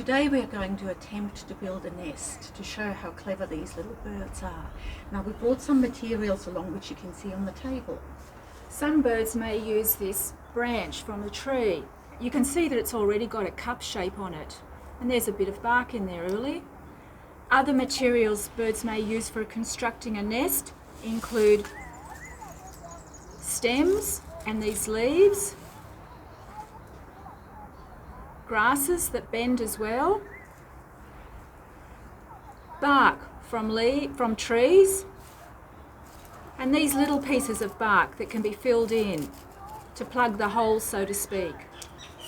today we are going to attempt to build a nest to show how clever these little birds are. Now we brought some materials along which you can see on the table. Some birds may use this branch from a tree. You can see that it's already got a cup shape on it, and there's a bit of bark in there early. Other materials birds may use for constructing a nest include stems and these leaves, grasses that bend as well, bark from trees, and these little pieces of bark that can be filled in to plug the holes, so to speak.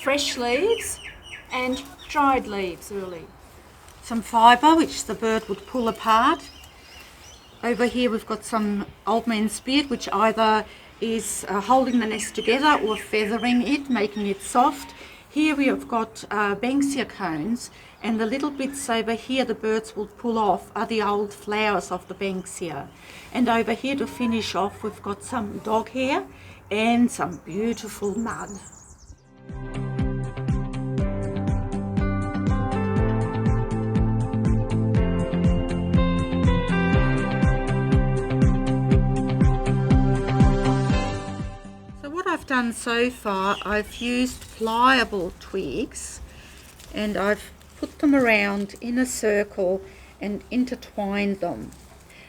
Fresh leaves and dried leaves early. Some fibre which the bird would pull apart. Over here we've got some old man's beard which either is holding the nest together or feathering it, making it soft. Here we have got banksia cones, and the little bits over here the birds will pull off are the old flowers of the banksia. And over here to finish off we've got some dog hair and some beautiful mud. Done so far, I've used pliable twigs and I've put them around in a circle and intertwined them.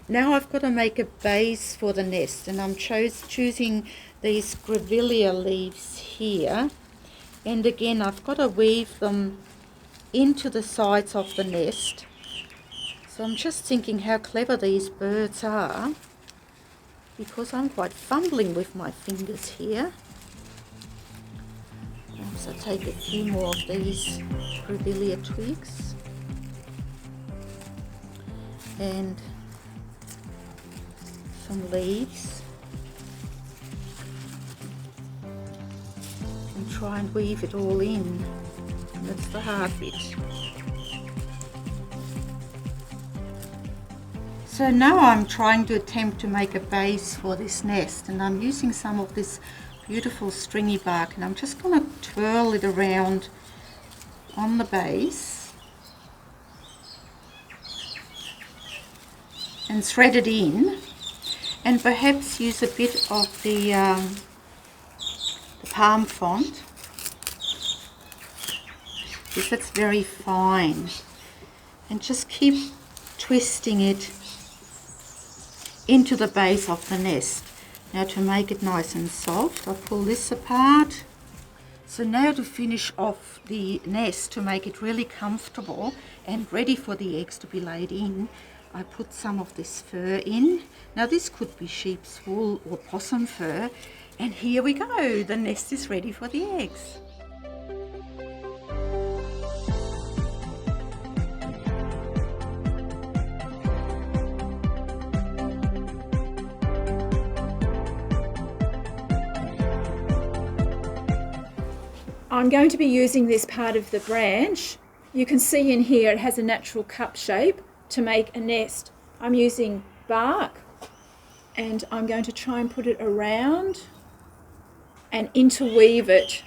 Now I've got to make a base for the nest, and I'm choosing these grevillea leaves here, and again I've got to weave them into the sides of the nest. So I'm just thinking how clever these birds are, because I'm quite fumbling with my fingers here. So take a few more of these grevillea twigs and some leaves and try and weave it all in. That's the hard bit. So now I'm trying to attempt to make a base for this nest, and I'm using some of this beautiful stringy bark, and I'm just going to twirl it around on the base and thread it in, and perhaps use a bit of the palm frond, because that's very fine, and just keep twisting it into the base of the nest. Now to make it nice and soft, I'll pull this apart. So now to finish off the nest, to make it really comfortable and ready for the eggs to be laid in, I put some of this fur in. Now this could be sheep's wool or possum fur, and here we go, the nest is ready for the eggs. I'm going to be using this part of the branch. You can see in here it has a natural cup shape to make a nest. I'm using bark, and I'm going to try and put it around and interweave it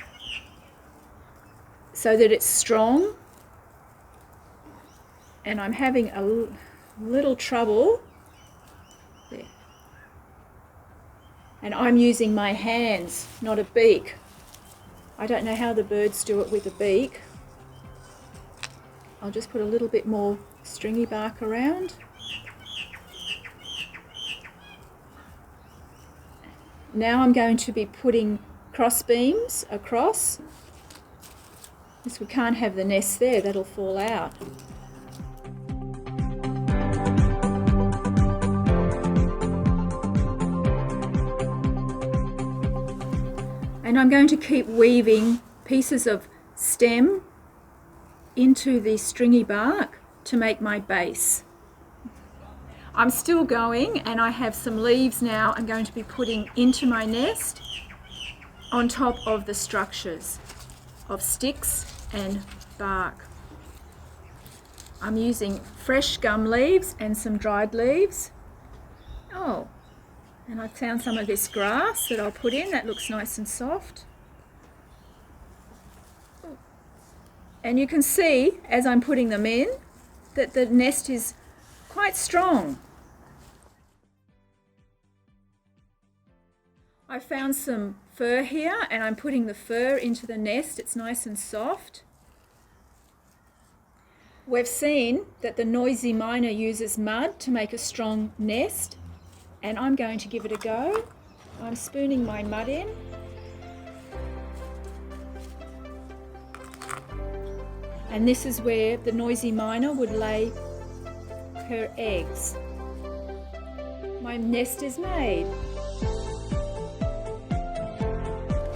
so that it's strong. And I'm having a little trouble there. And I'm using my hands, not a beak. I don't know how the birds do it with a beak. I'll just put a little bit more stringy bark around. Now I'm going to be putting cross beams across, because we can't have the nest there, that'll fall out. And I'm going to keep weaving pieces of stem into the stringy bark to make my base. I'm still going, and I have some leaves now I'm going to be putting into my nest on top of the structures of sticks and bark. I'm using fresh gum leaves and some dried leaves. Oh, and I found some of this grass that I'll put in. That looks nice and soft. And you can see, as I'm putting them in, that the nest is quite strong. I found some fur here and I'm putting the fur into the nest. It's nice and soft. We've seen that the noisy miner uses mud to make a strong nest, and I'm going to give it a go. I'm spooning my mud in. And this is where the noisy miner would lay her eggs. My nest is made.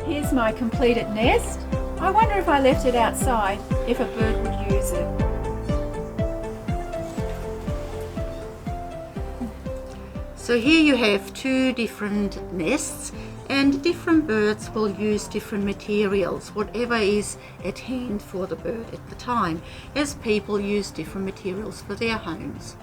Here's my completed nest. I wonder if I left it outside, if a bird would use it. So here you have two different nests, and different birds will use different materials, whatever is at hand for the bird at the time, as people use different materials for their homes.